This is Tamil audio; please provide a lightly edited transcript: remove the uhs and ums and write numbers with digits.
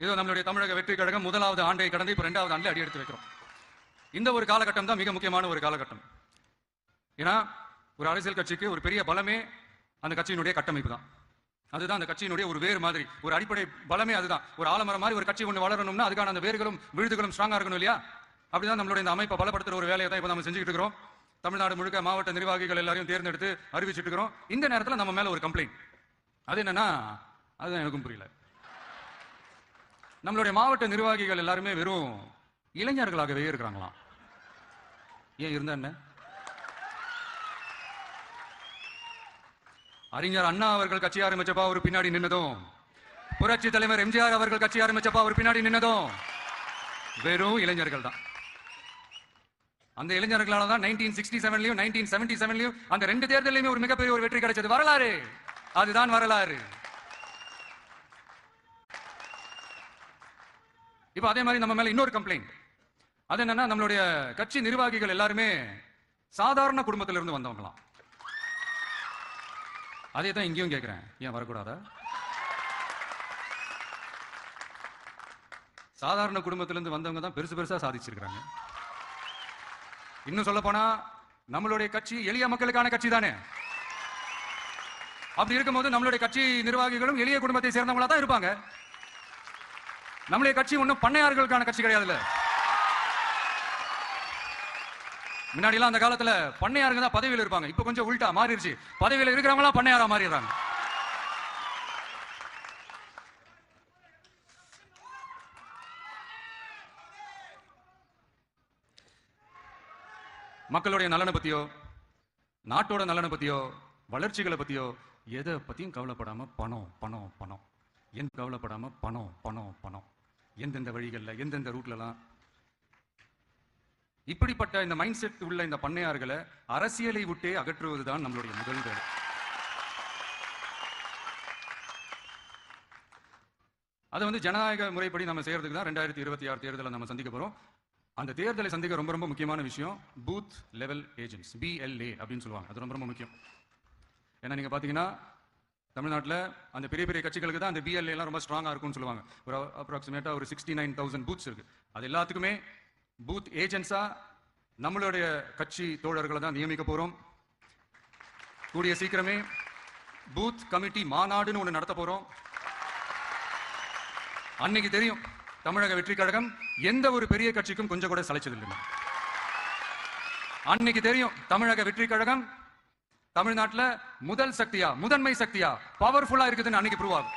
இதோ நம்மளுடைய தமிழக வெற்றி கழகம் முதலாவது ஆண்டை கடந்து இப்ப 2வது ஆண்டுல அடி எடுத்து வைக்கிறோம். இந்த ஒரு காலகட்டம் தான் மிக முக்கியமான ஒரு காலகட்டம். ஏன்னா ஒரு அரசியல் கட்சிக்கு ஒரு பெரிய பலமே அந்த கட்சியினுடைய கட்டமைப்பு தான். அதுதான் அந்த கட்சியினுடைய ஒரு வேறு மாதிரி, ஒரு அடிப்படை பலமே அதுதான். ஒரு ஆலமரம் மாதிரி ஒரு கட்சி ஒன்று வளரணும்னா அதுக்கான அந்த வேர்களும் விழுதுகளும் ஸ்ட்ராங்கா இருக்கணும் இல்லையா? அப்படிதான் நம்மளுடைய இந்த அமைப்பை பலப்படுத்துற ஒரு வேலையை தான் இப்ப நம்ம செஞ்சுக்கிட்டு இருக்கிறோம். தமிழ்நாடு முழுக்க மாவட்ட நிர்வாகிகள் எல்லாரையும் தேர்ந்தெடுத்து அறிவிச்சிட்டு இருக்கிறோம். இந்த நேரத்தில் நம்ம மேல ஒரு கம்ப்ளைண்ட். அது என்னன்னா, அதுதான் எனக்கும் புரியல. நம்மளுடைய மாவட்ட நிர்வாகிகள் எல்லாருமே வெறும் இளைஞர்களாகவே இருக்கிறாங்களாம். ஏன் இருந்தா என்ன? அறிஞர் அண்ணா அவர்கள் கட்சி ஆரம்பிச்சப்பா அவர் பின்னாடி நின்னதும், புரட்சி தலைவர் எம்ஜிஆர் அவர்கள் கட்சி ஆரம்பிச்சப்பா அவர் பின்னாடி நின்னதும் வெறும் இளைஞர்கள் தான். அந்த இளைஞர்களால தான் 1967லயும் 1977லயும் அந்த 2 தேர்தலையுமே ஒரு மிகப்பெரிய ஒரு வெற்றி கிடைச்சது. வரலாறு, அதுதான் வரலாறு. இப்ப அதே மாதிரி நம்ம மேல இன்னொரு கம்ப்ளைண்ட். அது என்னன்னா, நம்மளுடைய கட்சி நிர்வாகிகள் எல்லாருமே சாதாரண குடும்பத்திலிருந்து வந்தவங்களாம். அதே தான் இங்கேயும் கேட்கிறேன், ஏன் வரக்கூடாதா? சாதாரண குடும்பத்திலிருந்து வந்தவங்க தான் பெருசு பெருசா சாதிச்சிருக்காங்க. இன்னும் சொல்ல போனா நம்மளுடைய கட்சி எளிய மக்களுக்கான கட்சி தானே. அப்படி இருக்கும்போது நம்மளுடைய கட்சி நிர்வாகிகளும் எளிய குடும்பத்தை சேர்ந்தவங்களா தான் இருப்பாங்க. நம்மளுடைய கட்சி ஒன்றும் பண்ணையார்களுக்கான கட்சி கிடையாதுல்ல. முன்னாடி எல்லாம் அந்த காலத்துல பண்ணையாருங்க தான் பதவியில் இருப்பாங்க. இப்ப கொஞ்சம் உள்டா மாறிடுச்சு. பதவியில் இருக்கிறவங்க பண்ணையாரா மாறிடுறாங்க. மக்களுடைய நலனை பத்தியோ, நாட்டோட நலனை பத்தியோ, வளர்ச்சிகளை பத்தியோ எதை பத்தியும் கவலைப்படாம பணம் பணம் பணம், என் கவலைப்படாம பணம் பணம் பணம், எந்தெந்த வழிகளில் எந்தெந்த ரூட்லாம். இப்படிப்பட்ட இந்த மைண்ட் செட் உள்ள இந்த பண்ணையார்களை அரசியலை விட்டே அகற்றுவதுதான் நம்மளுடைய முதல் வேலை. அதை வந்து ஜனநாயக முறைப்படி நம்ம செய்யறதுக்கு தான் 2026 தேர்தலை நம்ம சந்திக்க போறோம். அந்த தேர்தலை சந்திக்க ரொம்ப ரொம்ப முக்கியமான விஷயம் பூத் லெவல் ஏஜென்ட்ஸ், BLA அப்படின்னு சொல்லுவாங்க. அது ரொம்ப ரொம்ப முக்கியம். ஏன்னா நீங்க பாத்தீங்கன்னா தமிழ்நாட்டில் அந்த பெரிய பெரிய கட்சிகளுக்கு தான் அந்த BLA எல்லாம் ரொம்ப ஸ்ட்ராங்கா இருக்கும்னு சொல்லுவாங்க. ஒரு அப்ராக்சிமேட்டா ஒரு 69,000 பூத்ஸ் இருக்கு. அது எல்லாத்துக்குமே பூத் ஏஜென்ட்ஸா நம்மளுடைய கட்சி தோழர்களை தான் நியமிக்க போறோம். கூடிய சீக்கிரமே பூத் கமிட்டி மாநாடுன்னு ஒன்று நடத்த போறோம். அன்னைக்கு தெரியும் தமிழக வெற்றி கழகம் எந்த ஒரு பெரிய கட்சிக்கும் கொஞ்சம் கூட சளைச்சதில்லை. அன்னைக்கு தெரியும் தமிழக வெற்றி கழகம் தமிழ்நாட்டில் முதல் சக்தியா, முதன்மை சக்தியா, பவர்ஃபுல்லா இருக்குதுன்னு அன்னைக்கு ப்ரூவ் ஆகும்.